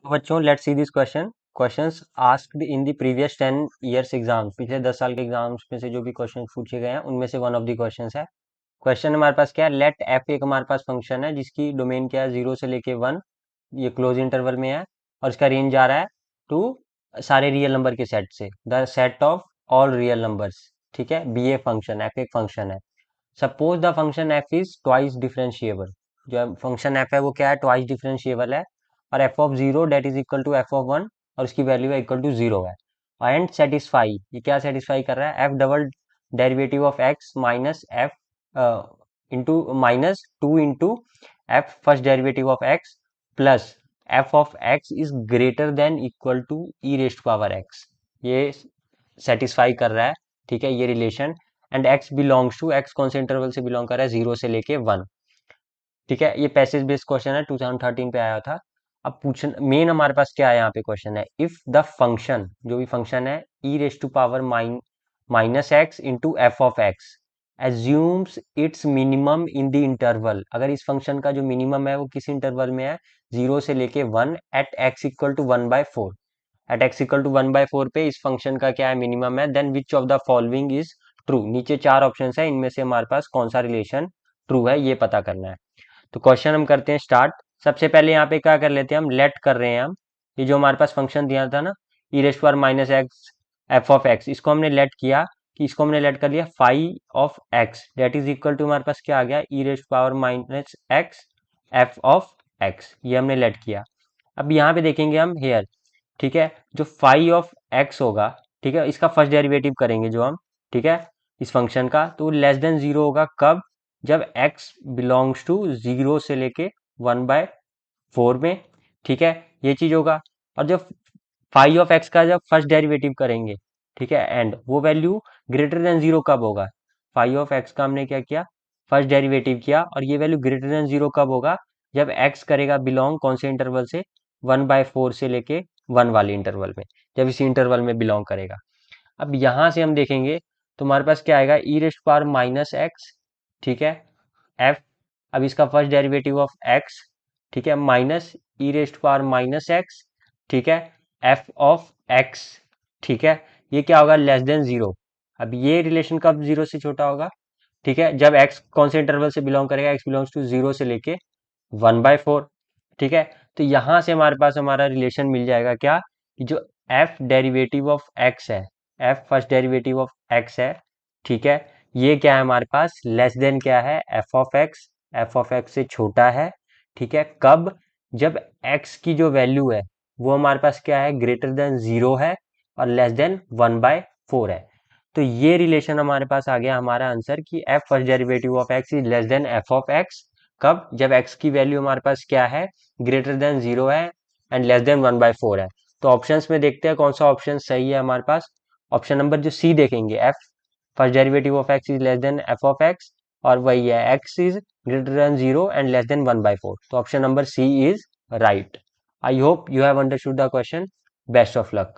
तो बच्चों let's see this questions asked in the previous 10 years exam. पिछले 10 साल के एग्जाम्स में से जो भी क्वेश्चन पूछे गए हैं उनमें से वन ऑफ द क्वेश्चंस है। क्वेश्चन हमारे पास क्या है, लेट एफ एक हमारे पास फंक्शन है जिसकी डोमेन क्या है, 0 से लेके 1, ये क्लोज इंटरवल में है और इसका रेंज जा रहा है टू सारे रियल नंबर के सेट से, the set of all real numbers. ठीक है, बी ए फंक्शन, एफ एक फंक्शन है। Suppose the function f is twice differentiable. जो फंक्शन एफ है वो क्या है, ट्वाइस डिफरेंशिएबल है। और f of zero that is equal to f of one, और उसकी वैल्यू है इक्वल टू जीरो है। एंड सेटिस्फाई, ये क्या सेटिस्फाई कर रहा है, f double derivative of x minus f into minus two into f first derivative of x plus f of x is greater than equal to e rest power x. ये satisfy कर रहा है। ठीक है, ये relation. And x belongs to, x कौन से interval से बिलोंग कर रहा है, 0 से लेके 1। ठीक है, ये पैसेज बेस्ड क्वेश्चन है, 2013 पे आया था। अब पूछन मेन हमारे पास क्या है यहाँ पे क्वेश्चन है, इफ द फंक्शन, जो भी फंक्शन है, e raise to power minus x into f of x assumes its minimum in the interval. अगर इस फंक्शन का जो मिनिमम है वो किस इंटरवल में है, 0 से लेके 1 at x equal to 1/4। At x equal to 1/4 पे इस फंक्शन का क्या है, मिनिमम है, then which of the following is true. नीचे चार ऑप्शन है, इनमें से हमारे पास कौन सा रिलेशन ट्रू है ये पता करना है। तो क्वेश्चन हम करते हैं स्टार्ट। सबसे पहले यहाँ पे क्या कर लेते हैं, हम लेट कर रहे हैं। हम ये जो हमारे पास फंक्शन दिया था ना, e rest power minus x f of x, इसको हमने लेट किया कि इसको हमने लेट कर लिया five of x that is equal to हमारे पास क्या आ गया, e rest power minus x f of x, ये हमने लेट किया। अब यहाँ पे देखेंगे हम हेयर। ठीक है, जो फाइव ऑफ एक्स होगा, ठीक है, इसका फर्स्ट डेरिवेटिव करेंगे जो हम। ठीक है, इस फंक्शन का तो लेस देन जीरो होगा कब, जब x बिलोंग्स टू 0 से लेके 1/4 में। ठीक है, ये चीज होगा। और जब फाइव ऑफ एक्स का जब फर्स्ट डेरिवेटिव करेंगे, ठीक है, एंड वो वैल्यू ग्रेटर देन जीरो कब होगा, फाइव ऑफ एक्स का हमने क्या किया, फर्स्ट डेरिवेटिव किया, और ये वैल्यू ग्रेटर देन जीरो कब होगा, जब x करेगा बिलोंग कौन से इंटरवल से, 1/4 से लेके 1 वाले इंटरवल में, जब इसी इंटरवल में बिलोंग करेगा। अब यहां से हम देखेंगे तो हमारे पास क्या आएगा, ई रेस्ट पावर माइनस एक्स। ठीक है, एफ, अब इसका फर्स्ट डेरिवेटिव ऑफ एक्स, ठीक है, माइनस ई रेस्ट पावर माइनस एक्स, ठीक है, एफ ऑफ एक्स। ठीक है, ये क्या होगा, लेस देन जीरो। अब ये रिलेशन कब जीरो से छोटा होगा, ठीक है, जब एक्स कौन से इंटरवल से बिलोंग करेगा, एक्स बिलोंग्स टू 0 से लेके 1/4। ठीक है, तो यहां से हमारे पास हमारा रिलेशन मिल जाएगा क्या, कि जो एफ डेरिवेटिव ऑफ एक्स है, F first derivative of x है, ठीक है, ये क्या है हमारे पास, लेस देन क्या है, F of x, f of x से छोटा है। ठीक है, कब, जब एक्स की जो वैल्यू है वो हमारे पास क्या है, ग्रेटर देन जीरो है और लेस देन 1/4 है। तो ये रिलेशन हमारे पास आ गया हमारा आंसर कि F first derivative of x is less than f of x. कब, जब एक्स की वैल्यू हमारे पास क्या है, ग्रेटर देन जीरो है एंड लेस देन 1/4 है। तो ऑप्शंस में देखते हैं कौन सा ऑप्शन सही है हमारे पास। ऑप्शन नंबर जो सी देखेंगे, f first derivative of x is less than f of x, और वही है x is greater than zero and less than 1/4। तो option number C is right. I hope you have understood the question. Best of luck.